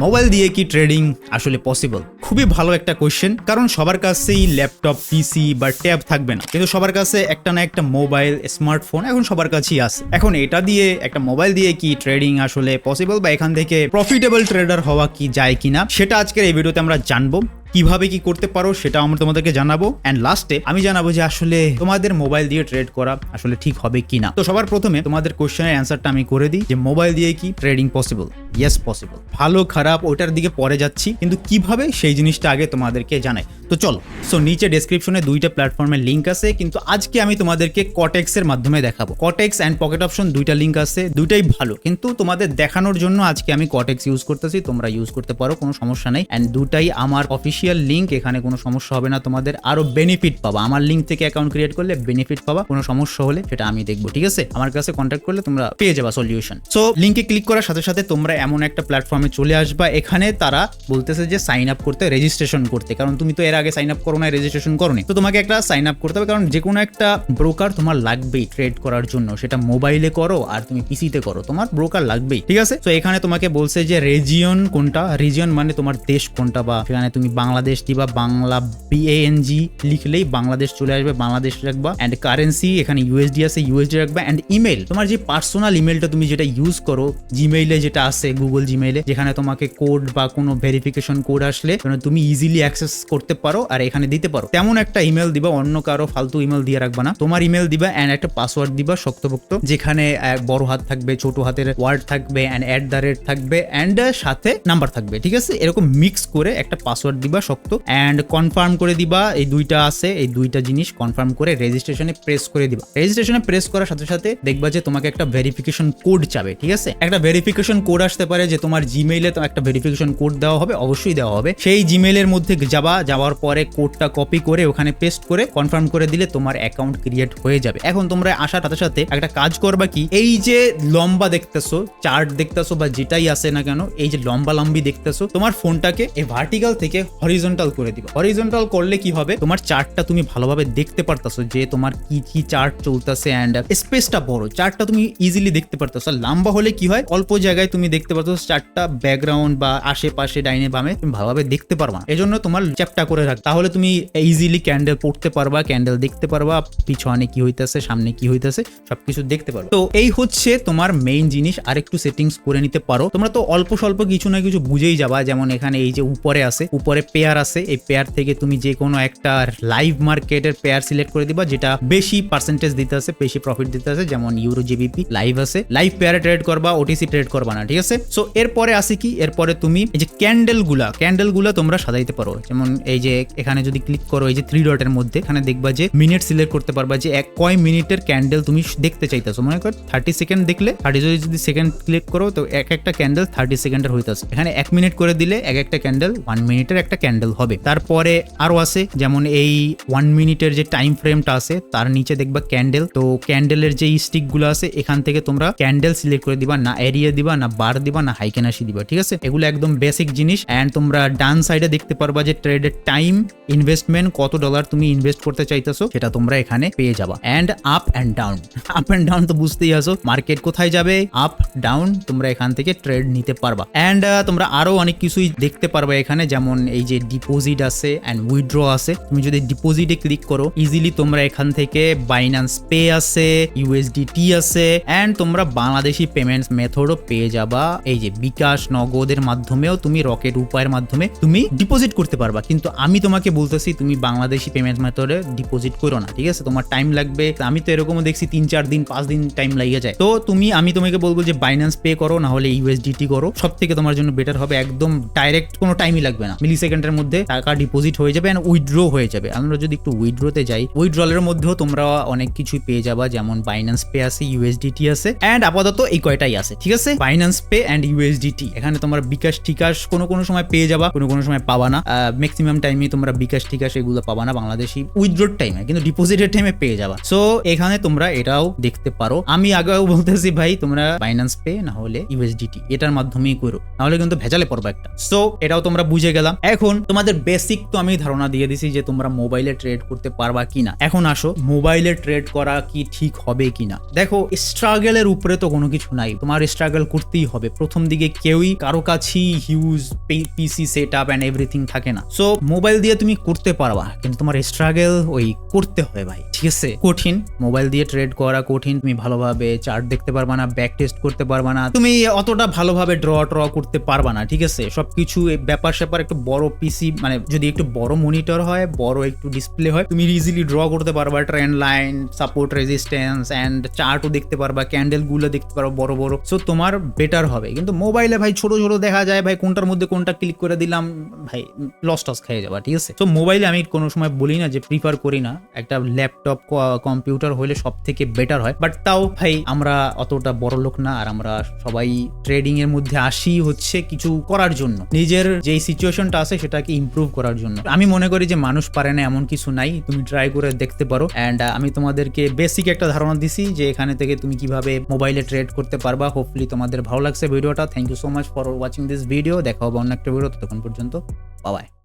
Mobile দিয়ে কি trading আসলে পসিবল? খুবই ভালো একটা কোশ্চেন, কারণ সবার কাছেই ল্যাপটপ, পিসি বা ট্যাব থাকবে না, কিন্তু সবার কাছে একটা না একটা মোবাইল, স্মার্টফোন এখন সবার কাছেই আছে। এখন এটা দিয়ে, একটা মোবাইল দিয়ে কি ট্রেডিং আসলে পসিবল বা এখান থেকে প্রফিটেবল ট্রেডার হওয়া কি যায় কিনা, সেটা আজকের এই ভিডিওতে আমরা জানবো। কিভাবে কি করতে পারো সেটা আমরা তোমাদেরকে জানাবো, এন্ড লাস্টে আমি জানাবো যে আসলে তোমাদের মোবাইল দিয়ে ট্রেড করা আসলে ঠিক হবে কিনা। তো সবার প্রথমে তোমাদের কোশ্চেনের অ্যান্সারটা আমি করে দিই যে মোবাইল দিয়ে কি ট্রেডিং পসিবল? Yes possible. ভালো খারাপ ওটার দিকে পরে যাচ্ছি, কিন্তু কিভাবে সেই জিনিসটা আগে তোমাদেরকে জানাই। তো চলো, সো নিচে ডেসক্রিপশনে দুইটা প্ল্যাটফর্মের লিঙ্ক আছে, কিন্তু আজকে আমি তোমাদেরকে কটেক্স এর মাধ্যমে দেখাবো। কটেক্স এন্ড পকেট অপশন দুইটা লিঙ্ক আছে, দুইটাই ভালো, কিন্তু তোমাদের দেখানোর জন্য আজকে আমি কটেক্স ইউজ করতেছি। তোমরা ইউজ করতে পারো, কোনো সমস্যা নেই, এন্ড দুটাই আমার অফিসিয়াল লিঙ্ক, এখানে কোনো সমস্যা হবে না। তোমাদের আরো বেনিফিট পাবা, আমার লিঙ্ক থেকে অ্যাকাউন্ট ক্রিয়েট করলে বেনিফিট পাবা। কোনো সমস্যা হলে সেটা আমি দেখবো, ঠিক আছে? আমার কাছে কন্ট্যাক্ট করলে তোমরা পেয়ে যাবা সলিউশন। সো লিঙ্কে ক্লিক করার সাথে সাথে তোমরা এমন একটা প্ল্যাটফর্মে চলে আসবা, এখানে তারা বলতেছে যে সাইন আপ করতে, রেজিস্ট্রেশন করতে, কারণ তুমি তো এর আগে সাইন আপ করো না, রেজিস্ট্রেশন করোনি, তো তোমাকে একটা সাইন আপ করতে হবে, কারণ যে কোনো একটা ব্রোকার তোমার লাগবেই ট্রেড করার জন্য। সেটা মোবাইলে করো আর তুমি পিসিতে করো, তোমার ব্রোকার লাগবেই, ঠিক আছে? তো এখানে তোমাকে বলছে যে রিজিয়ন কোনটা, রিজিয়ন মানে তোমার দেশ কোনটা, বা সেখানে তুমি বাংলাদেশ দিবা, বাংলা BANG লিখলেই বাংলাদেশ চলে আসবে, বাংলাদেশ রাখবা। এন্ড কারেন্সি এখানে USD আছে, USD রাখবা। এন্ড ইমেল, তোমার যে পার্সোনাল ইমেলটা তুমি যেটা ইউজ করো, জিমেইলে যেটা আছে, গুগল জিমেইলে, যেখানে তোমাকে কোড বা কোনো ভেরিফিকেশন কোড আসলে তুমি ইজিলি অ্যাক্সেস করতে পারো আর এখানে দিতে পারো, তেমন একটা ইমেল দিবা। অন্য কারো ফালতু ইমেল দিয়ে রাখবা না, তোমার ইমেল দিবা এন্ড একটা পাসওয়ার্ড দিবা শক্তপোক্ত, যেখানে বড় হাত থাকবে, ছোট হাতের ওয়ার্ড থাকবে, এন্ড @ থাকবে, এন্ড সাথে নাম্বার থাকবে, ঠিক আছে? এরকম মিক্স করে একটা পাসওয়ার্ড দিবা শক্ত, এন্ড কনফার্ম করে দিবা। এই দুইটা আছে, এই দুইটা জিনিস কনফার্ম করে রেজিস্ট্রেশনে প্রেস করে দিবা। রেজিস্ট্রেশনে প্রেস করার সাথে সাথে দেখবা যে তোমাকে একটা ভেরিফিকেশন কোড চাবে, ঠিক আছে? একটা ভেরিফিকেশন কোড আসতে পারে যে তোমার জিমেইলে তো একটা ভেরিফিকেশন কোড দেওয়া হবে, অবশ্যই দেওয়া হবে। সেই জিমেইলের মধ্যে যাওয়ার পরে কোডটা কপি করে ওখানে পেস্ট করে কনফার্ম করে দিলে তোমার অ্যাকাউন্ট ক্রিয়েট হয়ে যাবে। এখন তোমরা আসার সাথে সাথে একটা কাজ করবা কি, এই যে লম্বা দেখতেছো, চার্ট দেখতেছো বা যেটাই আসে না কেন, এই যে লম্বা লম্বি দেখতেছো, তোমার ফোনটাকে এই ভার্টিক্যাল থেকে হরিজন্টাল করে দিবা। হরিজন্টাল করলে কি হবে, তোমার চার্টটা তুমি ভালোভাবে দেখতে পারতাছো যে তোমার কি কি চার্ট চলতেছে, এন্ড স্পেসটা বড়, চার্টটা তুমি ইজিলি দেখতে পারতাছো। লম্বা হলে কি হয়, অল্প জায়গায় তুমি দেখতে পারতাছো চার্টটা, ব্যাকগ্রাউন্ড বা আশেপাশে ডাইনে বামে তুমি ভালোভাবে দেখতে পারবা। এজন্য তোমার চ্যাপটা করে রাখ, তাহলে তুমি ইজিলি ক্যান্ডেল পড়তে পারবা, ক্যান্ডেল দেখতে পারবা, পিছনে কি হইতাছে, সামনে কি হইতাছে, সবকিছু দেখতে পারো। তো এই হচ্ছে তোমার মেইন জিনিস। আর একটু সেটিংস করে নিতে পারো। তোমরা তো অল্প স্বল্প কিছু না কিছু বুঝেই যাবা, যেমন এখানে এই যে উপরে আছে, উপরে পেয়ার আছে, এই পেয়ার থেকে তুমি যে কোনো একটা লাইভ মার্কেটের পেয়ার সিলেক্ট করে দিবা, যেটা বেশি পার্সেন্টেজ দিতে আছে, বেশি প্রফিট দিতে আছে, যেমন ইউরো জিবিপি লাইভ আছে। লাইভ পেয়ারে ট্রেড করবা, ওটিসি ট্রেড করবা না, ঠিক আছে? সো এরপরে আছে কি, এরপরে তুমি এই যে ক্যান্ডেলগুলা তোমরা সাজাইতে পারো। যেমন এই যে এখানে যদি ক্লিক করো, এই যে 3 ডটের মধ্যে, এখানে দেখবা যে মিনিট সিলেক্ট করতে পারবা, যে কয় মিনিটের ক্যান্ডেল তুমি দেখতে চাইতেছো। মনে করো 30 সেকেন্ড দেখলে, 30 যদি সেকেন্ড ক্লিক করো, তো একটা ক্যান্ডেল 30 সেকেন্ডের হইতাছে। এখানে 1 মিনিট করে দিলে একটা ক্যান্ডেল 1 মিনিটের একটা ক্যান্ডেল হবে। তারপরে আরো আছে, যেমন এই 1 মিনিটের যে টাইম ফ্রেমটা আছে, তার নিচে দেখবা ক্যান্ডেল। তো ক্যান্ডেলের যে স্টিক গুলো আছে, এখান থেকে তোমরা ক্যান্ডেল সিলেক্ট করে দিবা, না এরিয়া দিবা, না বার দিবা, না হাইকেনাসি দিবা, ঠিক আছে? এগুলো একদম বেসিক জিনিস। এন্ড তোমরা ডান সাইডে দেখতে পারবা যে ট্রেডের টাইম, ইনভেস্টমেন্ট, কত ডলার তুমি ইনভেস্ট করতে চাইতেছো, সেটা তোমরা এখানে পেয়ে যাবা। And up and down, up and down তো বুঝতেই আছো, মার্কেট কোথায় যাবে, আপ ডাউন, তোমরা এখান থেকে ট্রেড নিতে পারবা। এন্ড তোমরা আরো অনেক কিছুই দেখতে পারবা এখানে, যেমন এই যে ডিপোজিট আছে এন্ড উইথড্র আছে। তুমি যদি ডিপোজিটে ক্লিক করো, ইজিলি তোমরা এখান থেকে বাইন্যান্স পে আছে, USDT আছে, এন্ড তোমরা বাংলাদেশি পেমেন্টস মেথডও পেয়ে যাবা। এই যে বিকাশ, নগদের মাধ্যমেও তুমি, রকেট উপায়ের মাধ্যমে তুমি ডিপোজিট করতে পারবা। কিন্তু আমি তোমাকে বলতেছি তুমি বাংলাদেশি পেমেন্ট মেথডে ডিপোজিট করো না, ঠিক আছে? তোমার টাইম লাগবে। আমি তো এরকমও দেখছি 3-4 দিন 5 দিন টাইম লাগিয়ে যায়। তো আমি তোমাকে বলবো যে বাইন্যান্স পে করো, না হলে USDT করো, সব থেকে তোমার জন্য বেটার হবে। একদম ডাইরেক্ট, কোনো টাইমই লাগবে না, মিলি সেকেন্ডের মধ্যে টাকা ডিপোজিট হয়ে যাবে, এন্ড উইথড্র হয়ে যাবে। আমরা যদি একটু উইথড্রতে যাই, উইথড্রলের মধ্যেও তোমরা অনেক কিছুই পেয়ে যাবা, যেমন বাইন্যান্স পে আছে, USDT আছে, এন্ড আপাতত এই কয়টাই আছে, ঠিক আছে? Binance Pay and USDT। এখানে তোমরা বিকাশ টিকাশ কোনো সময় পেয়ে যাবা, কোনো সময় পাবা না। ম্যাক্সিমাম টাইমে তোমরা বিকাশ টিকাশ এগুলো পাবা না বাংলাদেশি উইথড্রোর টাইমে, কিন্তু ডিপোজিটের টাইমে পেয়ে যাবা। সো এখানে তোমরা এটাও দেখতে পারো। আমি আগেও বলতেছি ভাই, তোমরা বাইন্যান্স পে না হলে USDT এটার মাধ্যমেই করো, নাহলে কিন্তু ভেজালে পড়বা একটা। সো এটাও তোমরা বুঝে গেলাম। এখন এখন তোমাদের বেসিক তো আমি ধারণা দিয়ে দিছি যে তোমরা মোবাইলে ট্রেড করতে পারবা কিনা। এখন আসো মোবাইলে ট্রেড করা কি ঠিক হবে কিনা। দেখো স্ট্রাগলের উপরে তো কোনো কিছু নাই, তোমার স্ট্রাগল করতেই হবে। প্রথম দিকে কেউই কারো কাছেই huge PC set up and everything থাকে না। সো মোবাইল দিয়ে তুমি করতে পারবা, কিন্তু তোমার স্ট্রাগল ওই করতে হয় ভাই, ঠিক আছে? কঠিন, মোবাইল দিয়ে ট্রেড করা কঠিন। তুমি ভালোভাবে চার্ট দেখতে পারবা না, ব্যাক টেস্ট করতে পারবা না, তুমি অতটা ভালোভাবে ড্র করতে পারবা না, ঠিক আছে? সবকিছু ব্যাপার স্যাপার একটু বড় পিসি, মানে যদি একটু বড় মনিটর হয়, বড় একটু ডিসপ্লে হয়, তুমি ইজিলি ড্র করতে পারবা, trend line, support, resistance and চার্টও দেখতে পারবা, ক্যান্ডেল গুলো দেখতে পারবা বড় বড়। সো তোমার বেটার হবে। কিন্তু মোবাইলে ভাই ছোট ছোট দেখা যায় ভাই, কোনটার মধ্যে কোনটা ক্লিক করে দিলাম ভাই, লস টস খেয়ে যাবা, ঠিক আছে? তো মোবাইলে আমি কোনো সময় বলি না যে প্রিফার করি না, একটা ল্যাপটপ কম্পিউটার হলে সব থেকে বেটার হয়। বাট তাও ভাই আমরা অতটা বড় লোক না, আর আমরা সবাই ট্রেডিং এর মধ্যে আসি হচ্ছে কিছু করার জন্য, নিজের যেই সিচুয়েশনটা আছে সেটাকে ইমপ্রুভ করার জন্য। আমি মনে করি যে মানুষ পারে না এমন কিছু নাই, তুমি ট্রাই করে দেখতে পারো। অ্যান্ড আমি তোমাদেরকে বেসিক একটা ধারণা দিছি যে এখানে থেকে তুমি কিভাবে মোবাইলে ট্রেড করতে পারবা। হোপফুলি তোমাদের ভালো লাগছে ভিডিওটা। Thank you so much for watching this video. দেখা হবে অন্য একটা ভিডিও, ততক্ষণ পর্যন্ত বাই বাই।